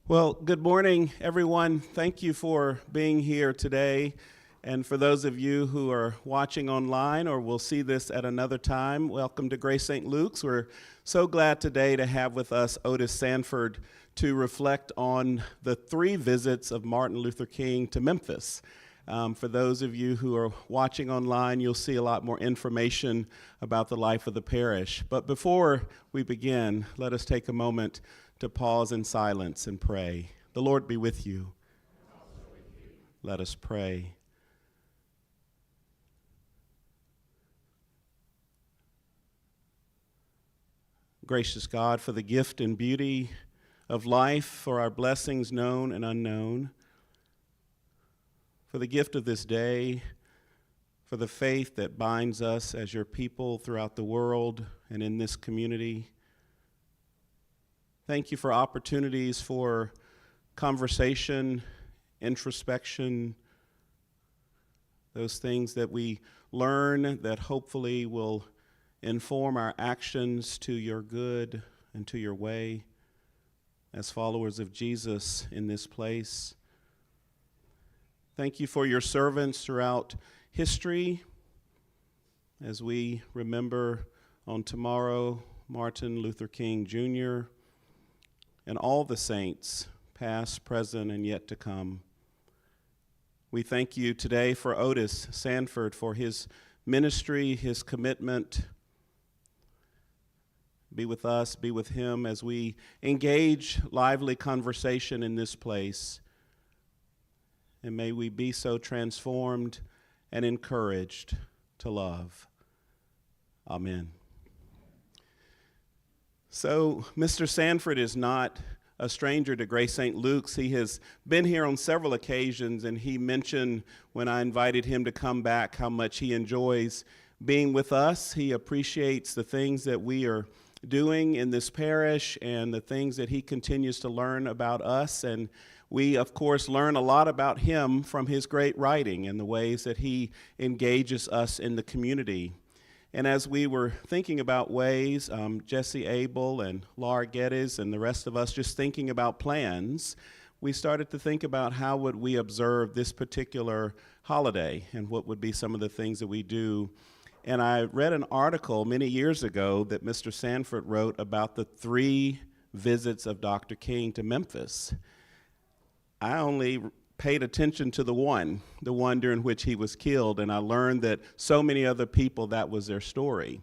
Well, good morning, everyone. Thank you for being here today. And for those of you who are watching online or will see this at another time, welcome to Grace St. Luke's. We're so glad today to have with us Otis Sanford to reflect on the 3 visits of Martin Luther King to Memphis. For those of you who are watching online, you'll see a lot more information about the life of the parish. But before we begin, let us take a moment to pause in silence and pray. The Lord be with you. Let us pray. Gracious God, for the gift and beauty of life, for our blessings known and unknown, for the gift of this day, for the faith that binds us as your people throughout the world and in this community. Thank you for opportunities for conversation, introspection, those things that we learn that hopefully will inform our actions to your good and to your way as followers of Jesus in this place. Thank you for your servants throughout history as we remember on tomorrow Martin Luther King Jr., and all the saints, past, present, and yet to come. We thank you today for Otis Sanford, for his ministry, his commitment. Be with us, be with him as we engage lively conversation in this place. And may we be so transformed and encouraged to love. Amen. So, Mr. Sanford is not a stranger to Grace St. Luke's. He has been here on several occasions, and he mentioned when I invited him to come back how much he enjoys being with us. He appreciates the things that we are doing in this parish and the things that he continues to learn about us. And we, of course, learn a lot about him from his great writing and the ways that he engages us in the community. And as we were thinking about ways, Jesse Abel and Laura Geddes and the rest of us just thinking about plans, we started to think about how would we observe this particular holiday and what would be some of the things that we do. And I read an article many years ago that Mr. Sanford wrote about the 3 visits of Dr. King to Memphis. I only paid attention to the one during which he was killed, and I learned that so many other people, that was their story.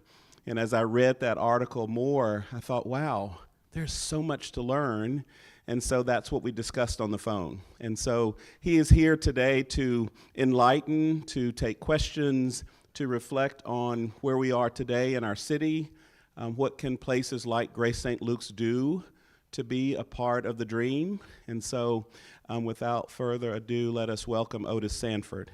And as I read that article more, I thought, wow, there's so much to learn. And so that's what we discussed on the phone. And so he is here today to enlighten, to take questions, to reflect on where we are today in our city, what can places like Grace St. Luke's do to be a part of the dream. And so without further ado, let us welcome Otis Sanford.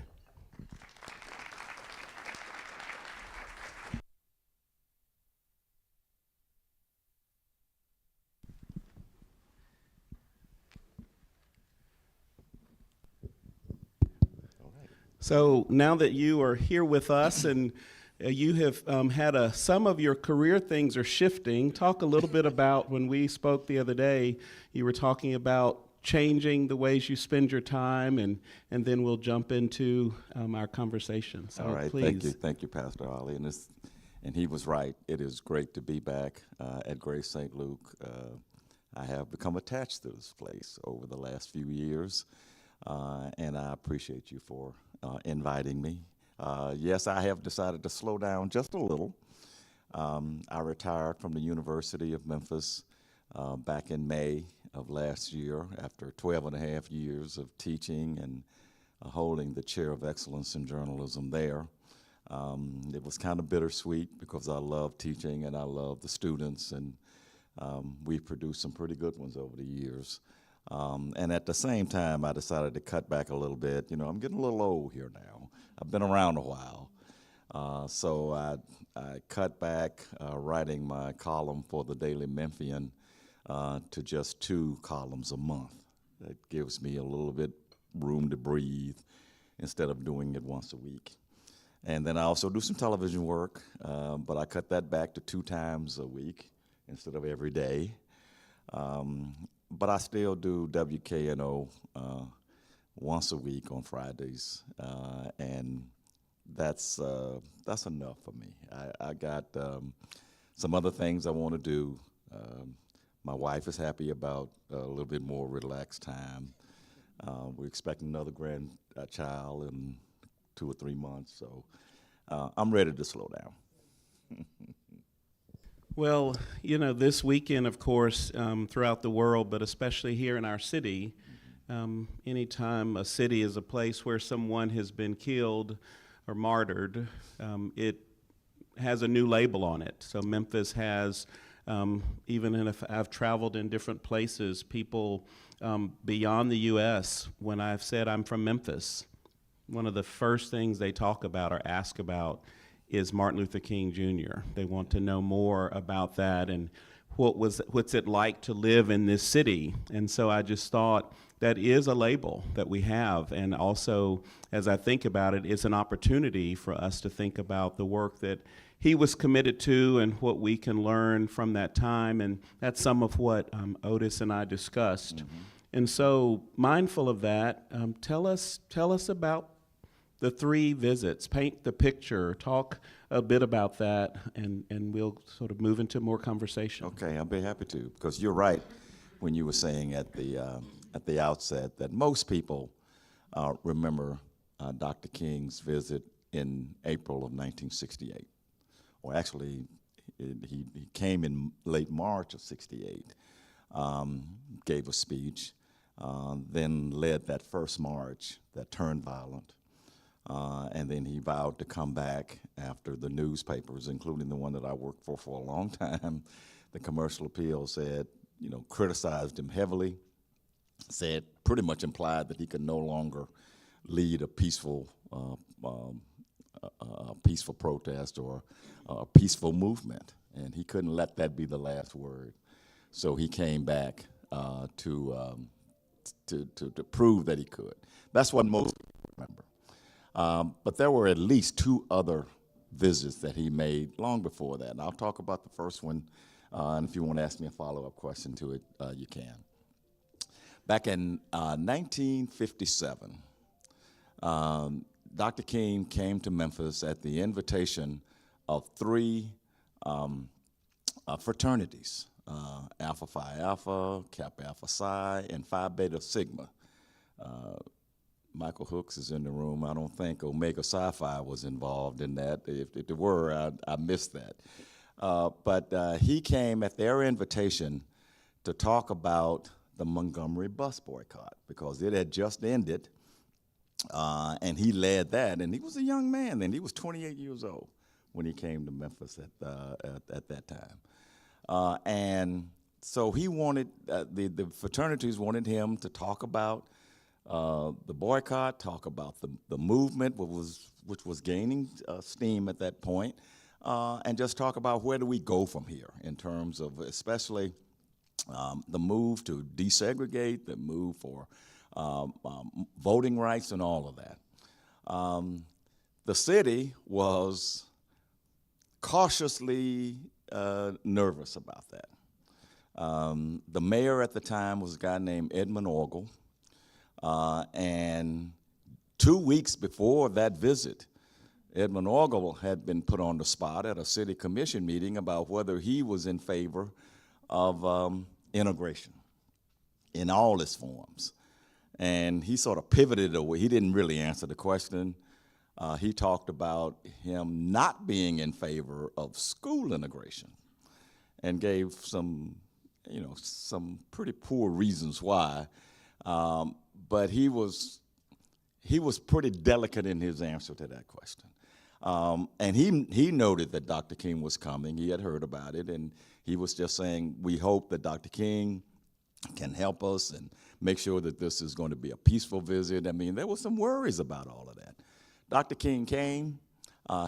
So now that you are here with us and you have had some of your career things are shifting, talk a little bit about when we spoke the other day, you were talking about changing the ways you spend your time, and then we'll jump into our conversation. So all right, please. Thank you, Pastor Ollie. And he was right. It is great to be back at Grace St. Luke. I have become attached to this place over the last few years, and I appreciate you for inviting me. Yes, I have decided to slow down just a little. I retired from the University of Memphis back in May of last year after 12 and a half years of teaching and holding the chair of excellence in journalism there. It was kind of bittersweet because I love teaching and I love the students, and we've produced some pretty good ones over the years. And at the same time, I decided to cut back a little bit. You know, I'm getting a little old here now. I've been around a while. So I cut back writing my column for the Daily Memphian to just 2 columns a month. That gives me a little bit room to breathe instead of doing it once a week. And then I also do some television work, but I cut that back to 2 times a week instead of every day. but I still do WKNO once a week on Fridays, and that's enough for me. I got some other things I want to do. My wife is happy about a little bit more relaxed time. We're expecting another grandchild in 2 or 3 months, so I'm ready to slow down. Well, this weekend, of course, throughout the world, but especially here in our city, anytime a city is a place where someone has been killed or martyred, it has a new label on it. So Memphis has, even if I've traveled in different places, people beyond the U.S., when I've said I'm from Memphis, one of the first things they talk about or ask about is Martin Luther King Jr. They want to know more about that and what's it like to live in this city. And so I just thought that is a label that we have. And also, as I think about it, it's an opportunity for us to think about the work that he was committed to and what we can learn from that time. And that's some of what Otis and I discussed. Mm-hmm. And so, mindful of that, tell us about the 3 visits. Paint the picture. Talk a bit about that, and we'll sort of move into more conversation. Okay, I'll be happy to, because you're right when you were saying at the outset that most people remember Dr. King's visit in April of 1968. Or actually, he came in late March of 68, gave a speech, then led that first march that turned violent. And then he vowed to come back after the newspapers, including the one that I worked for a long time. The Commercial Appeal said, criticized him heavily, said pretty much implied that he could no longer lead a peaceful protest or a peaceful movement, and he couldn't let that be the last word. So he came back to prove that he could. That's what most people remember. But there were at least 2 other visits that he made long before that. And I'll talk about the first one, and if you want to ask me a follow-up question to it, you can. Back in 1957, Dr. King came to Memphis at the invitation of 3 fraternities, Alpha Phi Alpha, Kappa Alpha Psi, and Phi Beta Sigma. Michael Hooks is in the room. I don't think Omega Psi Phi was involved in that. If there were, I missed that. But he came at their invitation to talk about the Montgomery bus boycott because it had just ended, and he led that. And he was a young man then. He was 28 years old when he came to Memphis at that time. And so he wanted, the fraternities wanted him to talk about the boycott, talk about the movement, which was gaining steam at that point, and just talk about where do we go from here in terms of especially the move to desegregate, the move for voting rights and all of that. The city was cautiously nervous about that. The mayor at the time was a guy named Edmund Orgel. And 2 weeks before that visit, Edmund Orgel had been put on the spot at a city commission meeting about whether he was in favor of integration in all its forms. And he sort of pivoted away. He didn't really answer the question. He talked about him not being in favor of school integration and gave some pretty poor reasons why. But he was pretty delicate in his answer to that question. And he noted that Dr. King was coming. He had heard about it, and he was just saying, we hope that Dr. King can help us and make sure that this is going to be a peaceful visit. I mean, there were some worries about all of that. Dr. King came.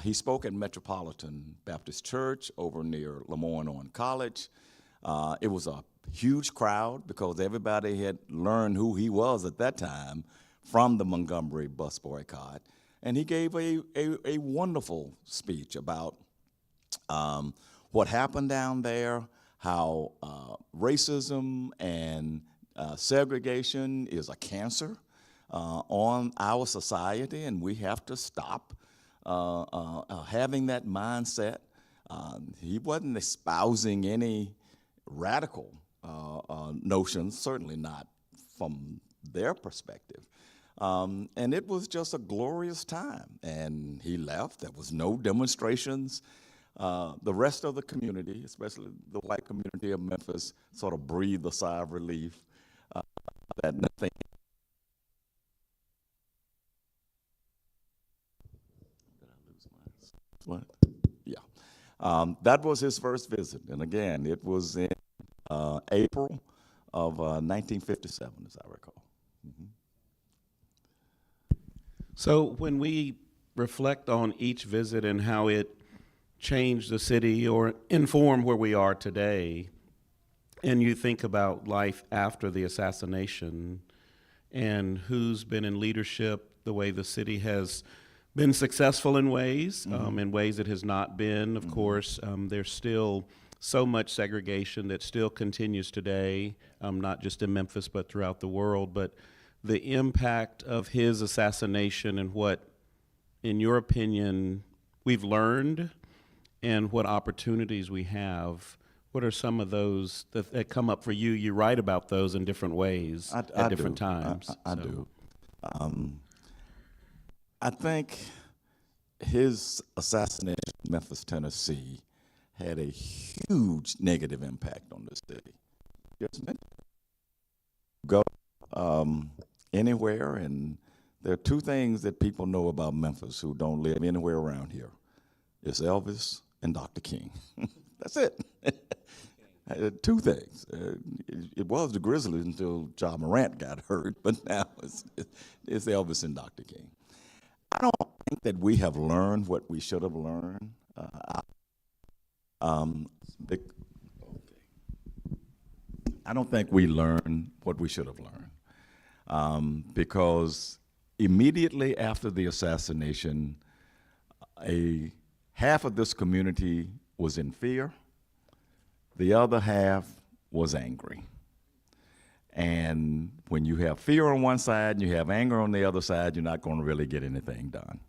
He spoke at Metropolitan Baptist Church over near Lemoyne-on College. It was a huge crowd because everybody had learned who he was at that time from the Montgomery bus boycott. And he gave a wonderful speech about what happened down there, how racism and segregation is a cancer on our society, and we have to stop having that mindset. He wasn't espousing any radical notions, certainly not from their perspective. And it was just a glorious time. And he left. There was no demonstrations. The rest of the community, especially the white community of Memphis, sort of breathed a sigh of relief that nothing. Did I lose my slide? Yeah. That was his first visit. And again, it was in April of 1957, as I recall. Mm-hmm. So when we reflect on each visit and how it changed the city or informed where we are today, and you think about life after the assassination and who's been in leadership, the way the city has been successful in ways, in ways it has not been. Of course, there's still so much segregation that still continues today, not just in Memphis, but throughout the world. But the impact of his assassination and what, in your opinion, we've learned and what opportunities we have, what are some of those that come up for you? You write about those in different ways at different times. I do. I think his assassination in Memphis, Tennessee, had a huge negative impact on the city. Just go anywhere, and there are two things that people know about Memphis who don't live anywhere around here. It's Elvis and Dr. King. That's it. Two things. It was the Grizzlies until Ja Morant got hurt, but now it's Elvis and Dr. King. I don't think that we have learned what we should have learned. I don't think we learned what we should have learned because immediately after the assassination, half of this community was in fear. The other half was angry. And when you have fear on one side and you have anger on the other side, you're not going to really get anything done.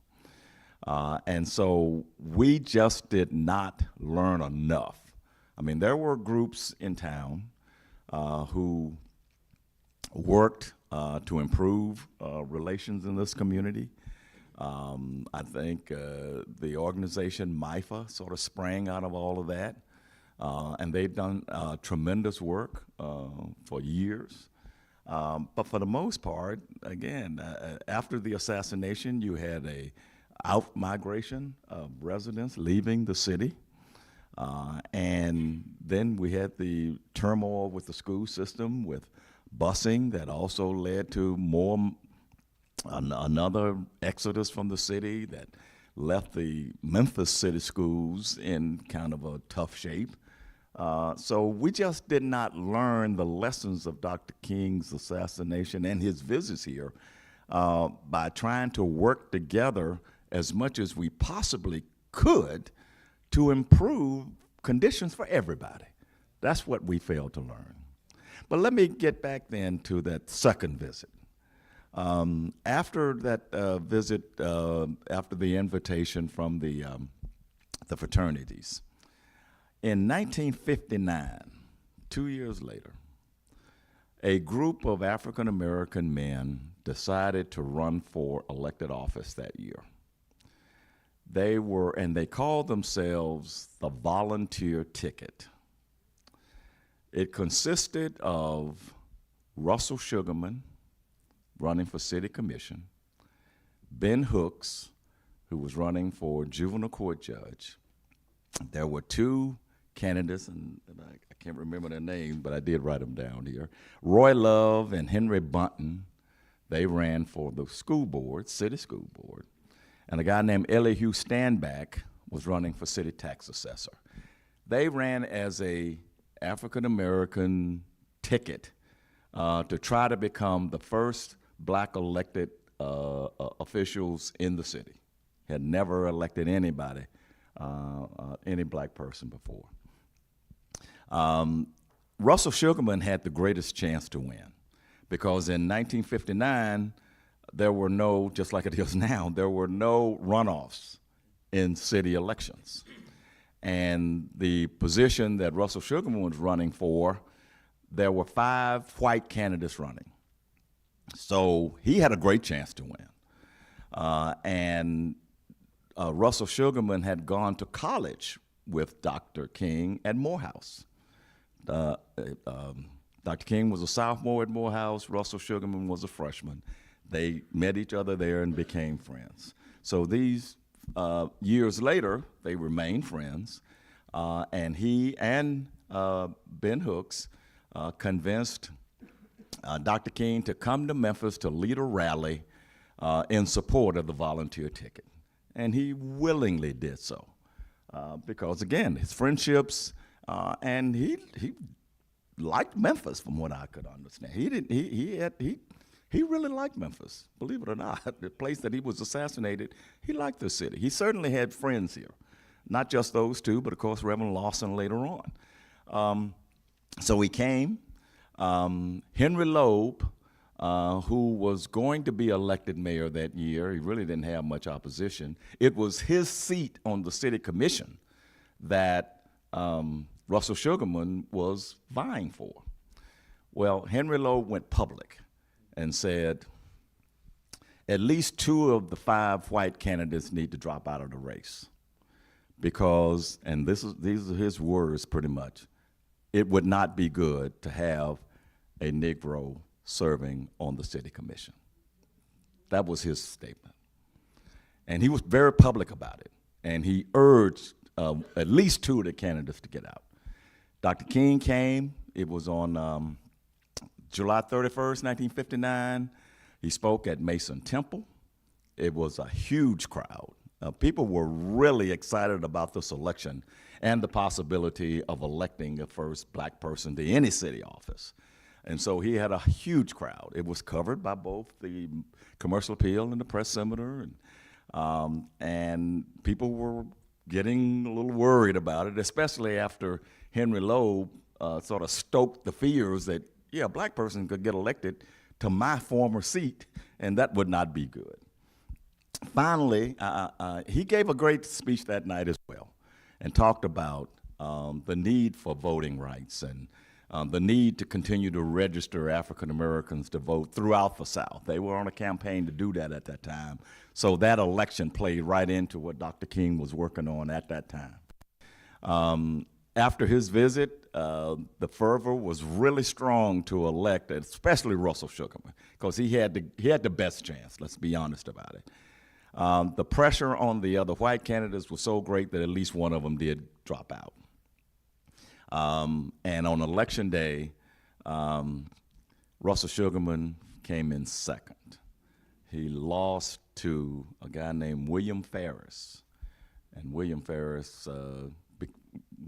And so we just did not learn enough. I mean, there were groups in town who worked to improve relations in this community. I think the organization MIFA sort of sprang out of all of that. And they've done tremendous work for years. But for the most part, again, after the assassination, you had a out-migration of residents leaving the city. And then we had the turmoil with the school system, with busing that also led to another exodus from the city that left the Memphis city schools in kind of a tough shape. So we just did not learn the lessons of Dr. King's assassination and his visits here by trying to work together as much as we possibly could to improve conditions for everybody. That's what we failed to learn. But let me get back then to that second visit. After that visit, after the invitation from the fraternities, in 1959, 2 years later, a group of African American men decided to run for elected office that year. They called themselves the Volunteer Ticket. It consisted of Russell Sugarman, running for city commission, Ben Hooks, who was running for juvenile court judge. There were two candidates, and I can't remember their names, but I did write them down here. Roy Love and Henry Bunton, they ran for the school board, city school board. And a guy named Elihu Standback was running for city tax assessor. They ran as a African-American ticket to try to become the first black elected officials in the city. Had never elected anybody, any black person before. Russell Sugarman had the greatest chance to win because in 1959, there were no, just like it is now, there were no runoffs in city elections. And the position that Russell Sugarman was running for, there were 5 white candidates running. So he had a great chance to win. And Russell Sugarman had gone to college with Dr. King at Morehouse. Dr. King was a sophomore at Morehouse. Russell Sugarman was a freshman. They met each other there and became friends. So these years later, they remained friends. And he and Ben Hooks convinced Dr. King to come to Memphis to lead a rally in support of the volunteer ticket. And he willingly did so because, again, his friendships, and he liked Memphis from what I could understand. He really liked Memphis, believe it or not. The place that he was assassinated, he liked the city. He certainly had friends here, not just those two, but of course Reverend Lawson later on. So he came. Henry Loeb, who was going to be elected mayor that year, he really didn't have much opposition. It was his seat on the city commission that Russell Sugarman was vying for. Well, Henry Loeb went public and said, at least 2 of the 5 white candidates need to drop out of the race because, and these are his words pretty much, it would not be good to have a Negro serving on the city commission. That was his statement. And he was very public about it. And he urged at least 2 of the candidates to get out. Dr. King came. It was on July 31st, 1959. He spoke at Mason Temple. It was a huge crowd. People were really excited about this election and the possibility of electing the first black person to any city office. And so he had a huge crowd. It was covered by both the Commercial Appeal and the Press Scimitar, and people were getting a little worried about it, especially after Henry Loeb sort of stoked the fears that, yeah, a black person could get elected to my former seat, and that would not be good. Finally, he gave a great speech that night as well and talked about the need for voting rights and the need to continue to register African Americans to vote throughout the South. They were on a campaign to do that at that time. So that election played right into what Dr. King was working on at that time. After his visit, the fervor was really strong to elect, especially Russell Sugarman, because he had the best chance, let's be honest about it. The pressure on the other white candidates was so great that at least one of them did drop out. And on election day, Russell Sugarman came in second. He lost to a guy named William Ferris. And William Ferris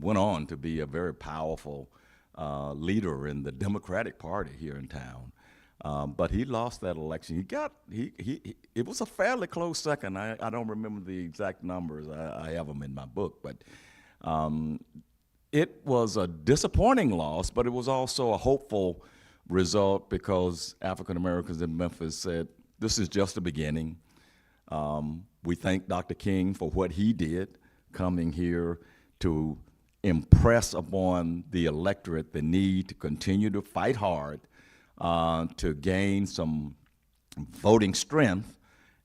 went on to be a very powerful leader in the Democratic Party here in town. But he lost that election. It was a fairly close second. I don't remember the exact numbers. I have them in my book, but it was a disappointing loss, but it was also a hopeful result because African Americans in Memphis said, this is just the beginning. We thank Dr. King for what he did, coming here to impress upon the electorate the need to continue to fight hard to gain some voting strength,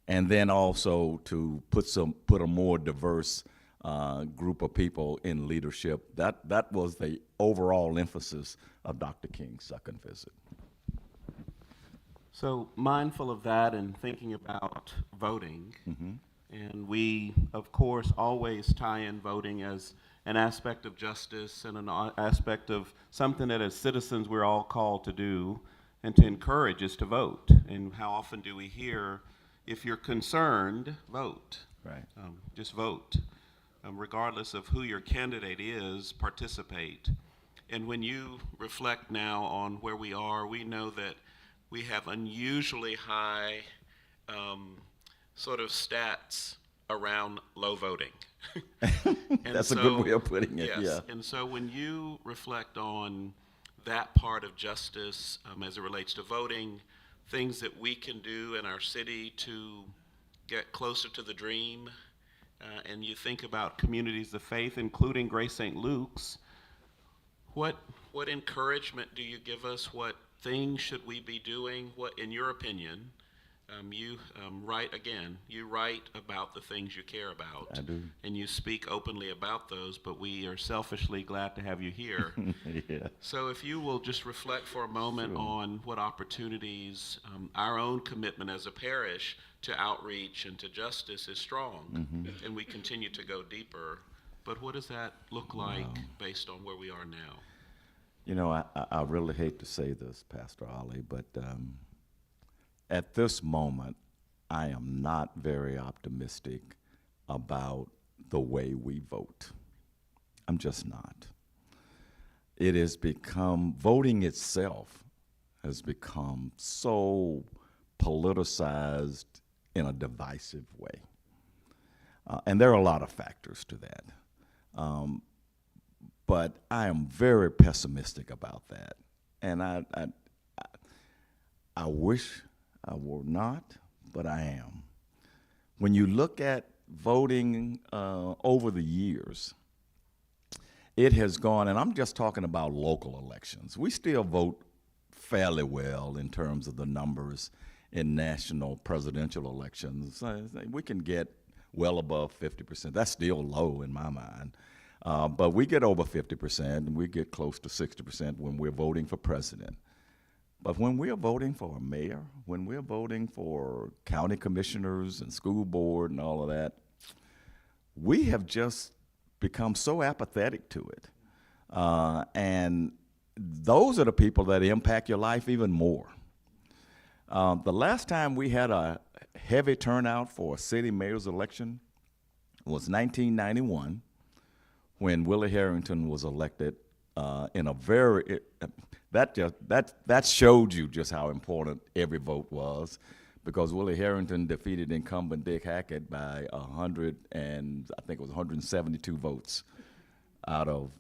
and then also to put a more diverse group of people in leadership. That was the overall emphasis of Dr. King's second visit. So mindful of that and thinking about voting, and we, of course, always tie in voting as an aspect of justice and an aspect of something that as citizens we're all called to do and to encourage is to vote. And how often do we hear, if you're concerned, vote. Right. Just vote. Regardless of who your candidate is, participate. And when you reflect now on where we are, we know that we have unusually high sort of stats around low voting. And That's a good way of putting it, yes. yeah. And so when you reflect on that part of justice as it relates to voting, things that we can do in our city to get closer to the dream, and you think about communities of faith, including Grace St. Luke's, what encouragement do you give us? What things should we be doing? What, in your opinion, you write about the things you care about. I do. And you speak openly about those, but we are selfishly glad to have you here. Yeah. So if you will just reflect for a moment Sure. on what opportunities our own commitment as a parish to outreach and to justice is strong, and we continue to go deeper. But what does that look like based on where we are now? You know, I really hate to say this, Pastor Ollie, but at this moment, I am not very optimistic about the way we vote. I'm just not. It has become, voting itself has become so politicized in a divisive way. And there are a lot of factors to that. But I am very pessimistic about that. And I wish I were not, but I am. When you look at voting over the years, it has gone, and I'm just talking about local elections. We still vote fairly well in terms of the numbers in national presidential elections. We can get well above 50%. That's still low in my mind. But we get over 50%, and we get close to 60% when we're voting for president. But when we're voting for a mayor, when we're voting for county commissioners and school board and all of that, we have just become so apathetic to it. And those are the people that impact your life even more. The last time we had a heavy turnout for a city mayor's election was 1991, when Willie Harrington was elected in a very, that showed you just how important every vote was, because Willie Harrington defeated incumbent Dick Hackett by 172 votes out of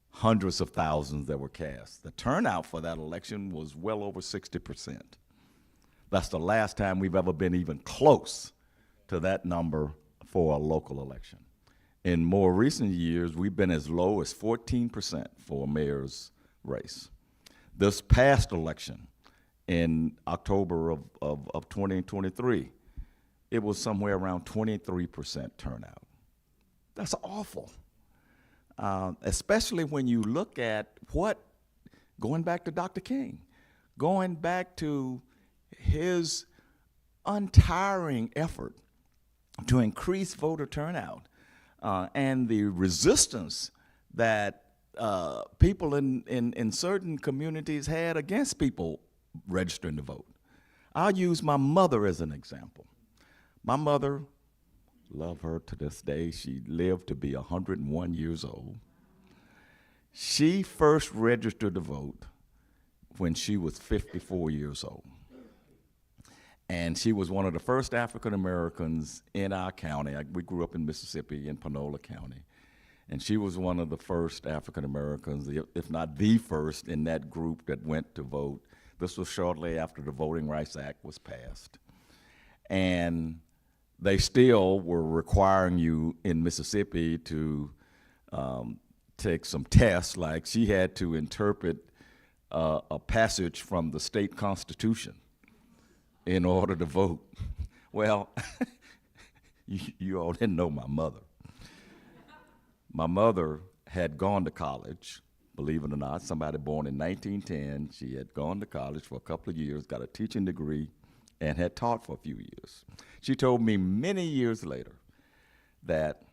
hundreds of thousands that were cast. The turnout for that election was well over 60%. That's the last time we've ever been even close to that number for a local election. In more recent years, we've been as low as 14% for a mayor's race. This past election, in October of 2023, it was somewhere around 23% turnout. That's awful, especially when you look at going back to Dr. King, going back to his untiring effort to increase voter turnout, and the resistance that people in certain communities had against people registering to vote. I'll use my mother as an example. My mother, love her to this day, she lived to be 101 years old. She first registered to vote when she was 54 years old. And she was one of the first African Americans in our county. We grew up in Mississippi, in Panola County. And she was one of the first African Americans, if not the first, in that group that went to vote. This was shortly after the Voting Rights Act was passed. And they still were requiring you in Mississippi to take some tests, like she had to interpret a passage from the state constitution in order to vote. Well, you all didn't know my mother. My mother had gone to college, believe it or not, somebody born in 1910. She had gone to college for a couple of years, got a teaching degree, and had taught for a few years. She told me many years later that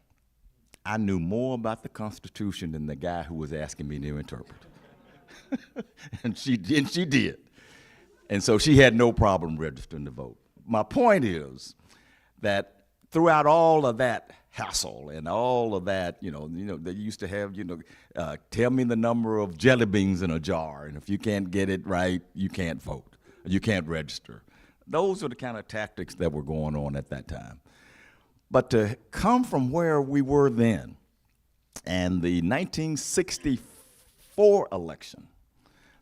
I knew more about the Constitution than the guy who was asking me to interpret. and she did. And so she had no problem registering to vote. My point is that throughout all of that hassle and all of that, they used to have, tell me the number of jelly beans in a jar, and if you can't get it right, you can't vote, you can't register. Those are the kind of tactics that were going on at that time. But to come from where we were then, and the 1964 election,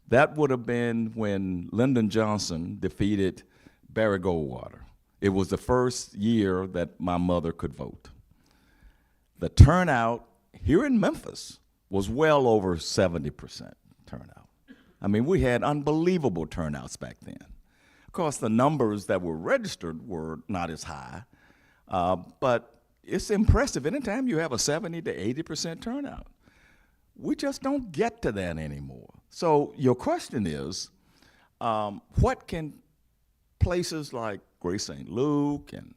that would have been when Lyndon Johnson defeated Barry Goldwater. It was the first year that my mother could vote. The turnout here in Memphis was well over 70% turnout. I mean, we had unbelievable turnouts back then. Of course, the numbers that were registered were not as high, but it's impressive anytime you have a 70 to 80% turnout. We just don't get to that anymore. So your question is, what can places like Grace St. Luke and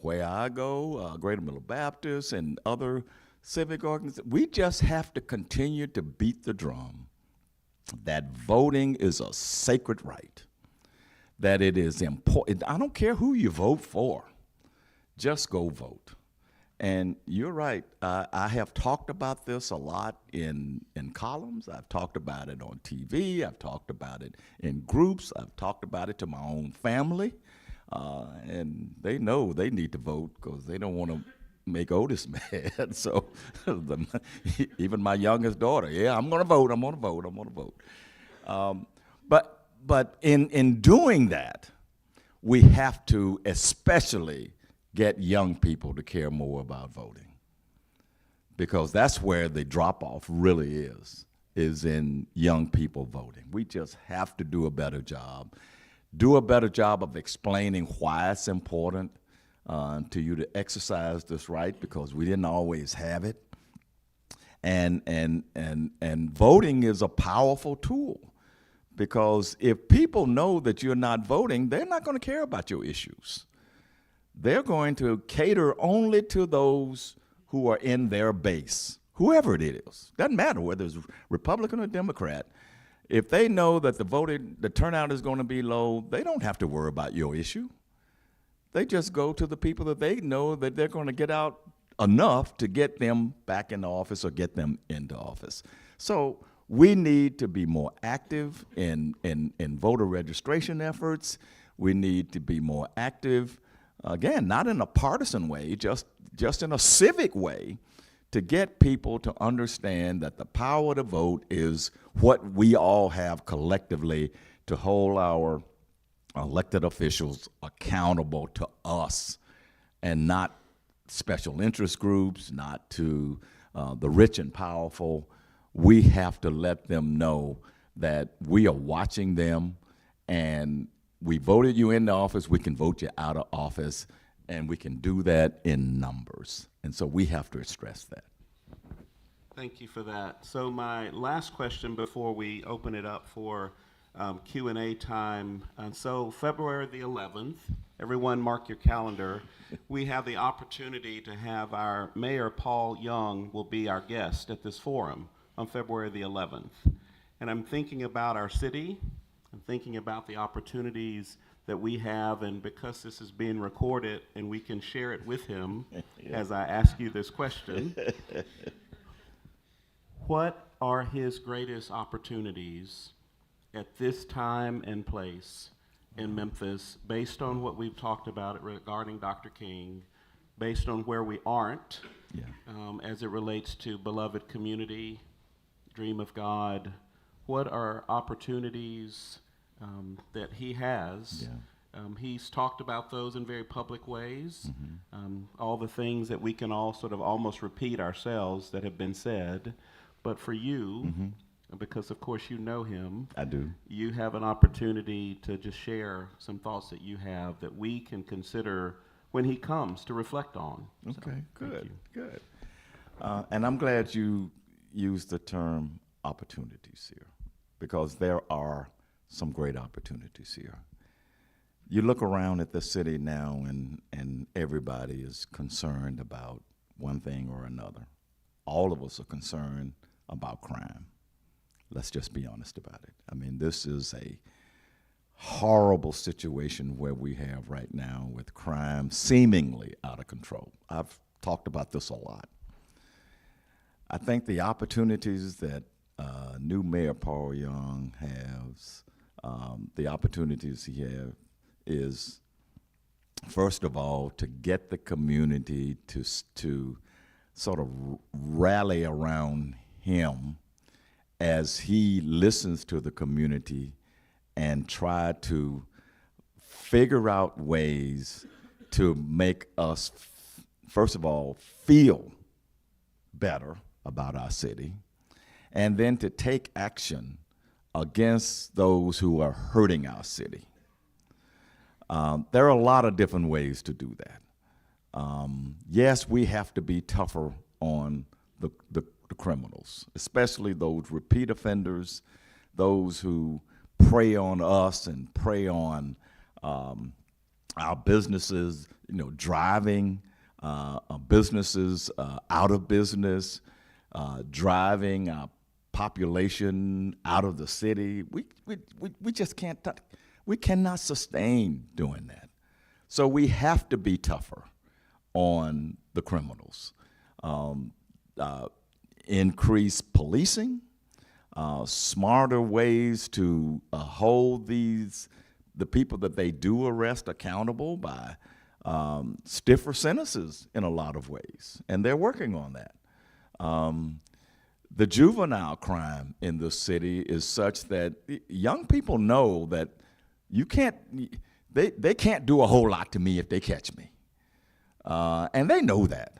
where I go, Greater Middle Baptist and other civic organizations, we just have to continue to beat the drum that voting is a sacred right, that it is important. I don't care who you vote for, just go vote. And you're right, I have talked about this a lot in columns. I've talked about it on TV. I've talked about it in groups. I've talked about it to my own family. And they know they need to vote because they don't want to make Otis mad. So even my youngest daughter, yeah, I'm going to vote, I'm going to vote, I'm going to vote. But in doing that, we have to especially get young people to care more about voting, because that's where the drop-off really is in young people voting. We just have to do a better job of explaining why it's important to you to exercise this right, because we didn't always have it. And voting is a powerful tool, because if people know that you're not voting, they're not going to care about your issues. They're going to cater only to those who are in their base, whoever it is. Doesn't matter whether it's Republican or Democrat. If they know that the turnout is going to be low, they don't have to worry about your issue. They just go to the people that they know that they're going to get out enough to get them back into office or get them into office. So we need to be more active in voter registration efforts. We need to be more active, again, not in a partisan way, just in a civic way, to get people to understand that the power to vote is what we all have collectively to hold our elected officials accountable to us, and not special interest groups, not to the rich and powerful. We have to let them know that we are watching them, and we voted you into office, we can vote you out of office, and we can do that in numbers. And so we have to stress that. Thank you for that. So my last question before we open it up for Q&A time. So February the 11th, everyone mark your calendar. We have the opportunity to have our Mayor Paul Young will be our guest at this forum on February the 11th. And I'm thinking about our city. I'm thinking about the opportunities that we have, and because this is being recorded and we can share it with him as I ask you this question, what are his greatest opportunities at this time and place in Memphis, based on what we've talked about regarding Dr. King, based on where we aren't, as it relates to beloved community, dream of God? What are opportunities that he has? He's talked about those in very public ways, all the things that we can all sort of almost repeat ourselves that have been said. But for you, because of course you know him, I do. You have an opportunity to just share some thoughts that you have that we can consider when he comes to reflect on. Okay, so, good. And I'm glad you used the term opportunities here, because there are some great opportunities here. You look around at the city now, and everybody is concerned about one thing or another. All of us are concerned about crime. Let's just be honest about it. I mean, this is a horrible situation where we have right now with crime seemingly out of control. I've talked about this a lot. I think the opportunities that new Mayor Paul Young has, the opportunities he has is first of all, to get the community to sort of rally around him as he listens to the community and try to figure out ways to make us, first of all, feel better about our city, and then to take action against those who are hurting our city. There are a lot of different ways to do that. Yes, we have to be tougher on the criminals, especially those repeat offenders, those who prey on us and prey on our businesses, driving businesses out of business, driving our population out of the city. We just can't, we cannot sustain doing that. So we have to be tougher on the criminals. Increase policing, smarter ways to hold the people that they do arrest accountable by stiffer sentences in a lot of ways, and they're working on that. The juvenile crime in this city is such that young people know that they can't do a whole lot to me if they catch me, and they know that.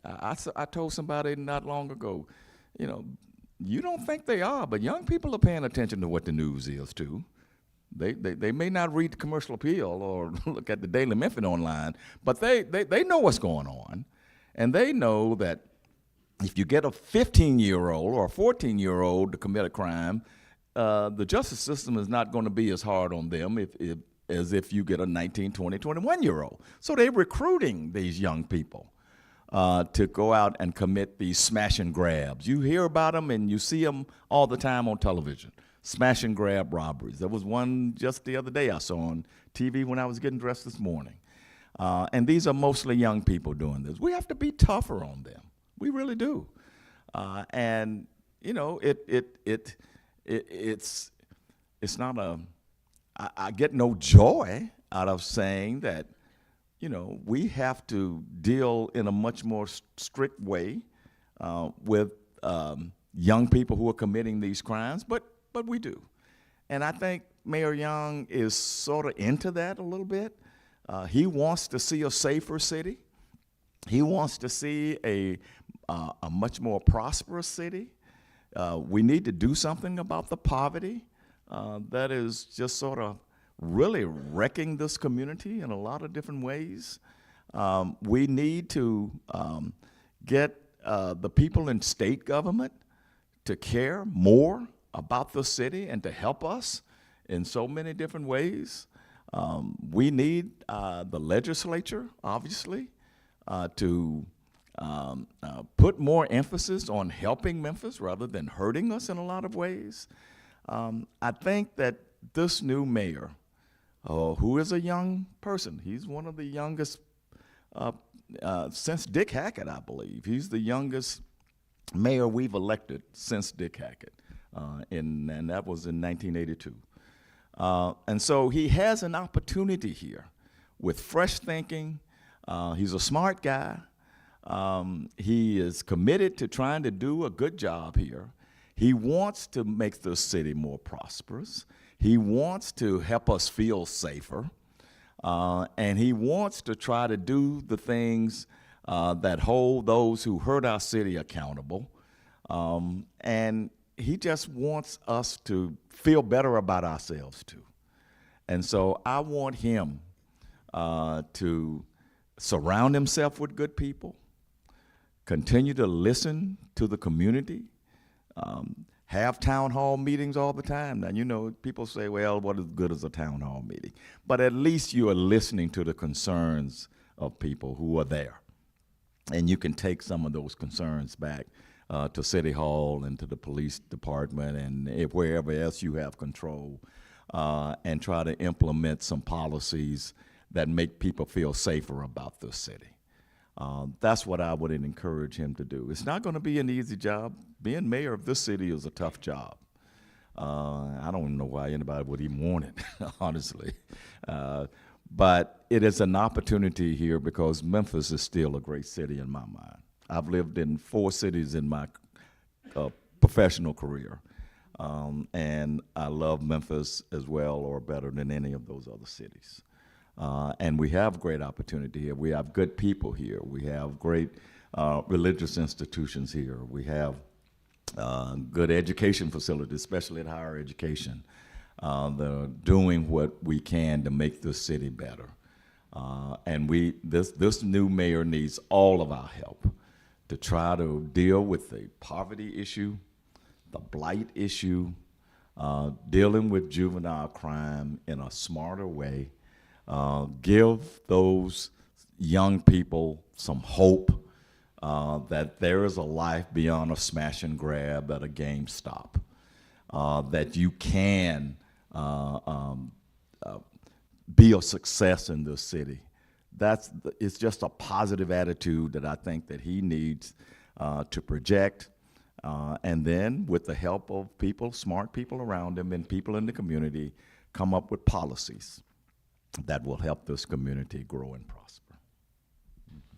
I told somebody not long ago, you don't think they are, but young people are paying attention to what the news is too. They may not read the Commercial Appeal or look at the Daily Memphis online, but they know what's going on, and they know that if you get a 15-year-old or a 14-year-old to commit a crime, the justice system is not going to be as hard on them as if you get a 19, 20, 21-year-old. So they're recruiting these young people to go out and commit these smash and grabs. You hear about them and you see them all the time on television. Smash and grab robberies. There was one just the other day I saw on TV when I was getting dressed this morning. And these are mostly young people doing this. We have to be tougher on them. We really do. And it's not a. I get no joy out of saying that. We have to deal in a much more strict way with young people who are committing these crimes, but we do. And I think Mayor Young is sort of into that a little bit. He wants to see a safer city. He wants to see a much more prosperous city. We need to do something about the poverty that is just sort of really wrecking this community in a lot of different ways. We need to get the people in state government to care more about the city and to help us in so many different ways. We need the legislature, obviously, to put more emphasis on helping Memphis rather than hurting us in a lot of ways. I think that this new mayor, who is a young person, he's one of the youngest since Dick Hackett, I believe. He's the youngest mayor we've elected since Dick Hackett, and that was in 1982. And so he has an opportunity here with fresh thinking. He's a smart guy. He is committed to trying to do a good job here. He wants to make the city more prosperous. He wants to help us feel safer. And he wants to try to do the things that hold those who hurt our city accountable. And he just wants us to feel better about ourselves too. And so I want him to surround himself with good people, continue to listen to the community, have town hall meetings all the time. Now, people say, well, what is good as a town hall meeting? But at least you are listening to the concerns of people who are there. And you can take some of those concerns back to City Hall and to the police department and wherever else you have control, and try to implement some policies that make people feel safer about the city. That's what I would encourage him to do. It's not going to be an easy job. Being mayor of this city is a tough job. I don't know why anybody would even want it, honestly. But it is an opportunity here because Memphis is still a great city in my mind. I've lived in 4 cities in my professional career, and I love Memphis as well, or better than any of those other cities. And we have great opportunity here. We have good people here. We have great religious institutions here. We have good education facilities, especially in higher education. They're doing what we can to make this city better. And this new mayor needs all of our help to try to deal with the poverty issue, the blight issue, dealing with juvenile crime in a smarter way, give those young people some hope that there is a life beyond a smash and grab at a GameStop, that you can be a success in this city. It's just a positive attitude that I think that he needs to project, and then with the help of people, smart people around him and people in the community, come up with policies that will help this community grow and prosper.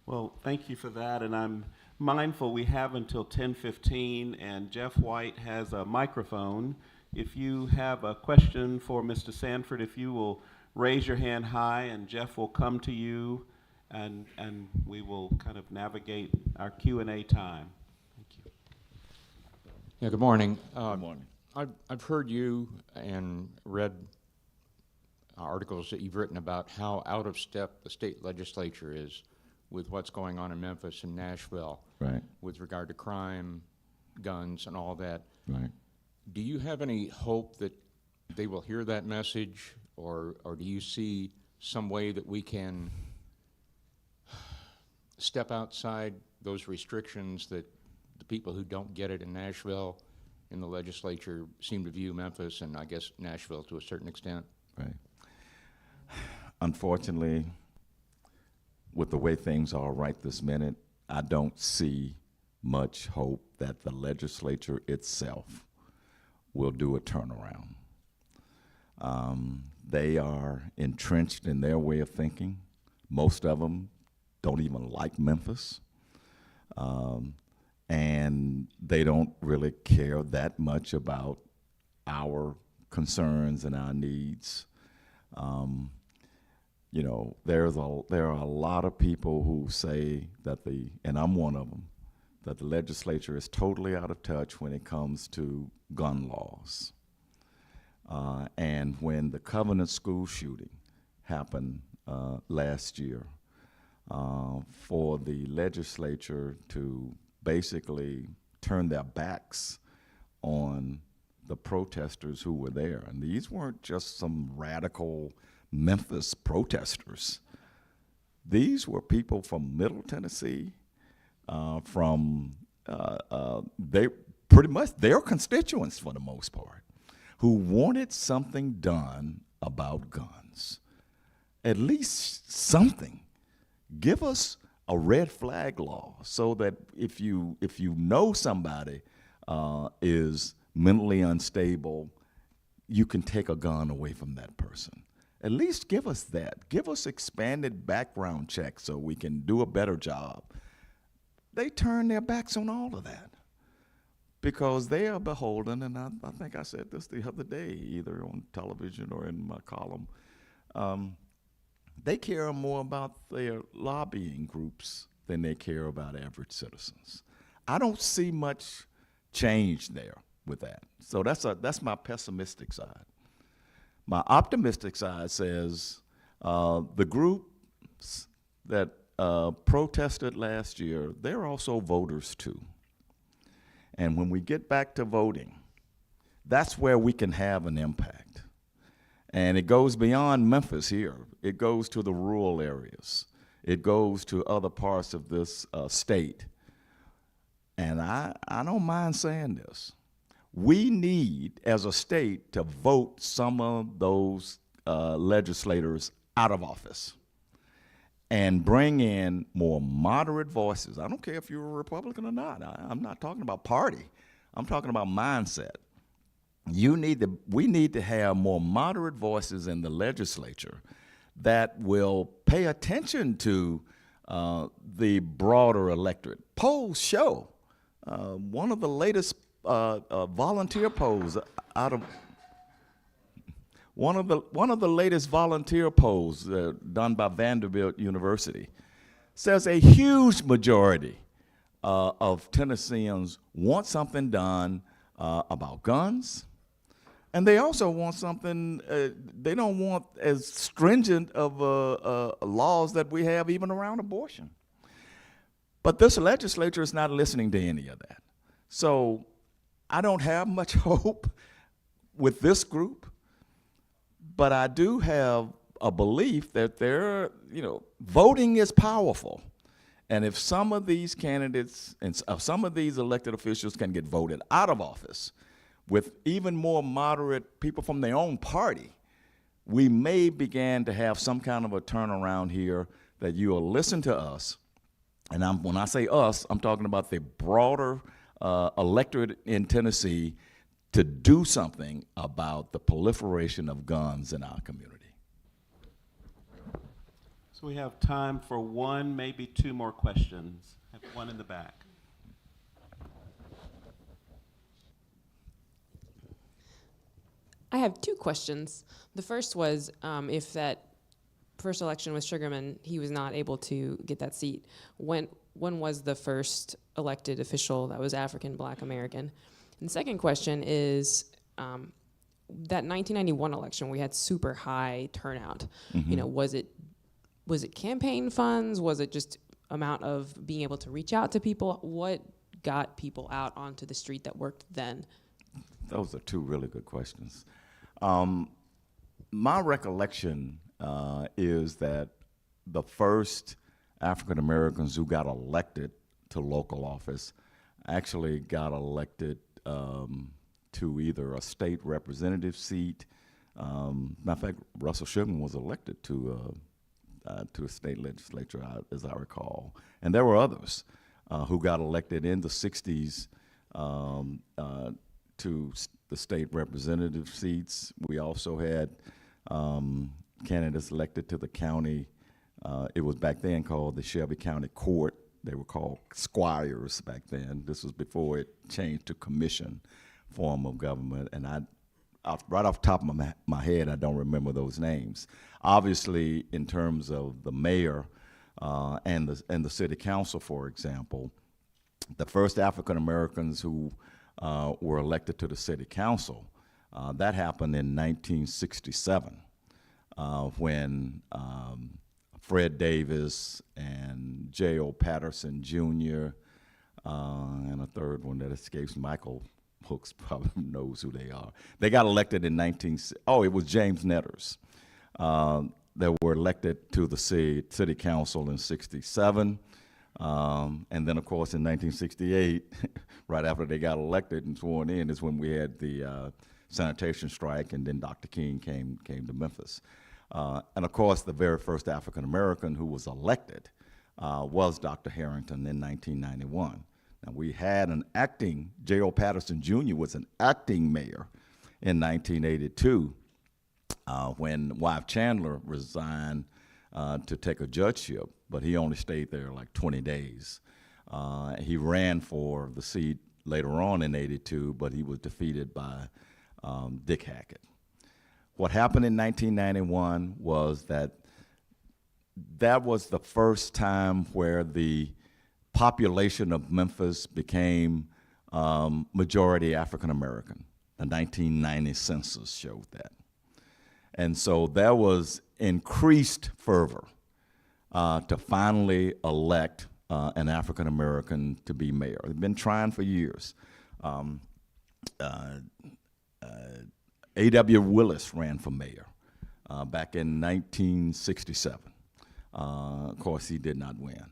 Well, thank you for that, and I'm mindful we have until 10:15, and Jeff White has a microphone. If you have a question for Mr. Sanford, if you will raise your hand high, and Jeff will come to you, and we will kind of navigate our Q&A time. Thank you. Yeah, good morning. Good morning. I've heard you and read articles that you've written about how out of step the state legislature is with what's going on in Memphis and Nashville, Right. with regard to crime, guns, and all that. Right. Do you have any hope that they will hear that message, or do you see some way that we can step outside those restrictions that the people who don't get it in Nashville in the legislature seem to view Memphis and I guess Nashville to a certain extent? Right. Unfortunately, with the way things are right this minute, I don't see much hope that the legislature itself will do a turnaround. They are entrenched in their way of thinking. Most of them don't even like Memphis. And they don't really care that much about our concerns and our needs. You know, there are a lot of people who say that and I'm one of them, that the legislature is totally out of touch when it comes to gun laws. And when the Covenant School shooting happened last year, for the legislature to basically turn their backs on the protesters who were there. And these weren't just some radical Memphis protesters. These were people from Middle Tennessee, they pretty much their constituents for the most part, who wanted something done about guns. At least something. Give us a red flag law so that if you know somebody is mentally unstable, you can take a gun away from that person. At least give us that. Give us expanded background checks so we can do a better job. They turn their backs on all of that because they are beholden, and I think I said this the other day, either on television or in my column. They care more about their lobbying groups than they care about average citizens. I don't see much change there with that. So that's my pessimistic side. My optimistic side says the groups that protested last year, they're also voters too. And when we get back to voting, that's where we can have an impact. And it goes beyond Memphis here. It goes to the rural areas. It goes to other parts of this state. And I don't mind saying this. We need, as a state, to vote some of those legislators out of office and bring in more moderate voices. I don't care if you're a Republican or not. I'm not talking about party. I'm talking about mindset. We need to have more moderate voices in the legislature that will pay attention to the broader electorate. Polls show one of the latest volunteer polls out of one of the latest volunteer polls done by Vanderbilt University says a huge majority of Tennesseans want something done about guns, and they also want something. They don't want as stringent of laws that we have even around abortion. But this legislature is not listening to any of that. So I don't have much hope with this group, but I do have a belief that voting is powerful. And if some of these candidates and some of these elected officials can get voted out of office with even more moderate people from their own party, we may begin to have some kind of a turnaround here that you will listen to us. And when I say us, I'm talking about the broader electorate in Tennessee to do something about the proliferation of guns in our community. So we have time for one, maybe two more questions. I have one in the back. I have two questions. The first was if that first election with Sugarman, he was not able to get that seat. When was the first elected official that was African Black American? And the second question is that 1991 election, we had super high turnout. Mm-hmm. Was it campaign funds? Was it just amount of being able to reach out to people? What got people out onto the street that worked then? Those are two really good questions. My recollection is that the first African Americans who got elected to local office actually got elected to either a state representative seat. Matter of fact, Russell Sugarman was elected to a state legislature, as I recall. And there were others who got elected in the 60s to the state representative seats. We also had candidates elected to the county. It was back then called the Shelby County Court. They were called squires back then. This was before it changed to commission form of government. And right off the top of my head, I don't remember those names. Obviously, in terms of the mayor and the city council, for example, the first African Americans who were elected to the city council, that happened in 1967 when Fred Davis and J.O. Patterson Jr. And a third one that escapes, Michael Hooks probably knows who they are. They got elected in it was James Netters. That were elected to the city council in 67. And then, of course, in 1968, right after they got elected and sworn in, is when we had the sanitation strike, and then Dr. King came to Memphis. And, of course, the very first African-American who was elected was Dr. Harrington in 1991. Now, we had an acting, J.O. Patterson Jr. was an acting mayor in 1982 when Wife Chandler resigned to take a judgeship, but he only stayed there like 20 days. He ran for the seat later on in 82, but he was defeated by Dick Hackett. What happened in 1991 was that was the first time where the population of Memphis became majority African American. The 1990 census showed that. And so there was increased fervor to finally elect an African American to be mayor. They've been trying for years. A.W. Willis ran for mayor back in 1967. Of course, he did not win.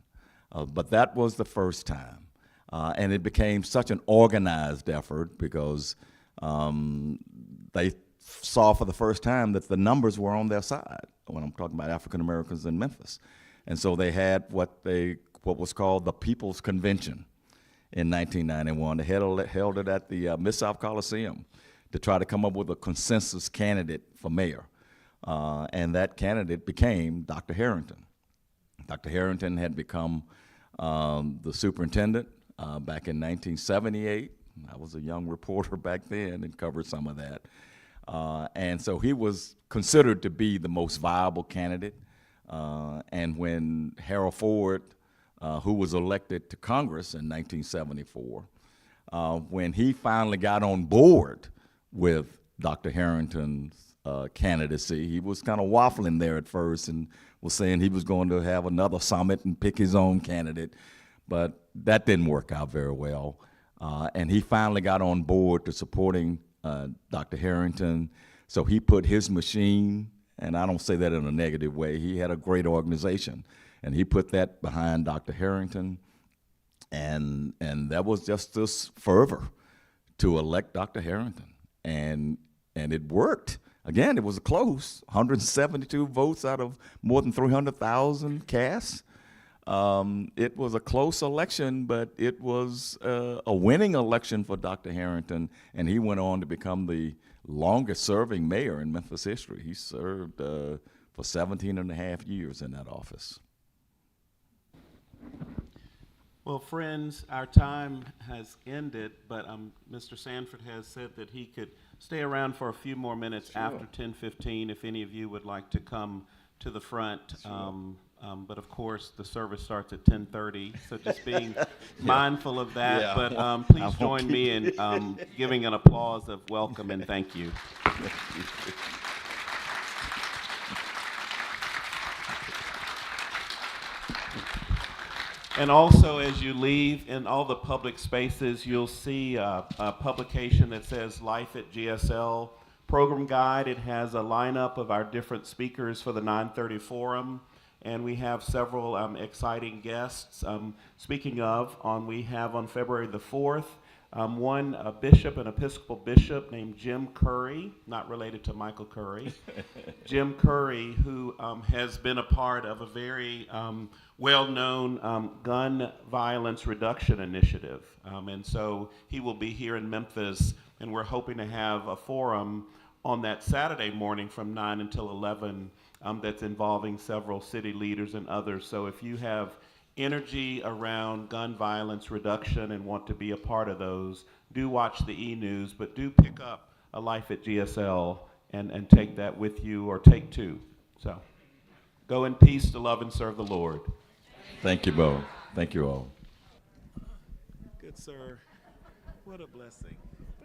But that was the first time. And it became such an organized effort because they saw for the first time that the numbers were on their side when I'm talking about African Americans in Memphis. And so they had what was called the People's Convention in 1991. They held it at the Mid-South Coliseum to try to come up with a consensus candidate for mayor. and that candidate became Dr. Harrington. Dr. Harrington had become the superintendent back in 1978. I was a young reporter back then and covered some of that. And so he was considered to be the most viable candidate. And when Harold Ford, who was elected to Congress in 1974, when he finally got on board with Dr. Harrington's candidacy, he was kind of waffling there at first and was saying he was going to have another summit and pick his own candidate, but that didn't work out very well. And he finally got on board to supporting Dr. Harrington, so he put his machine, and I don't say that in a negative way, he had a great organization, and he put that behind Dr. Harrington, and that was just this fervor to elect Dr. Harrington, and it worked. Again, it was close, 172 votes out of more than 300,000 cast. It was a close election, but it was a winning election for Dr. Harrington, and he went on to become the longest-serving mayor in Memphis history. He served for 17 and a half years in that office. Well, friends, our time has ended, but Mr. Sanford has said that he could stay around for a few more minutes after 10:15 if any of you would like to come to the front. But of course, the service starts at 10:30, so just being mindful of that. Yeah. But please join me in giving an applause of welcome and thank you. And also, as you leave, in all the public spaces, you'll see a publication that says Life at GSL Program Guide. It has a lineup of our different speakers for the 9:30 forum, and we have several exciting guests. Speaking of, we have on February the 4th, a bishop, an Episcopal bishop named Jim Curry, not related to Michael Curry, Jim Curry, who has been a part of a very well-known gun violence reduction initiative. And so he will be here in Memphis, and we're hoping to have a forum on that Saturday morning from 9 until 11 that's involving several city leaders and others. So if you have energy around gun violence reduction and want to be a part of those, do watch the e-news, but do pick up a Life at GSL and take that with you, or take two. So go in peace to love and serve the Lord. Thank you, Bo. Thank you all. Good, sir. What a blessing.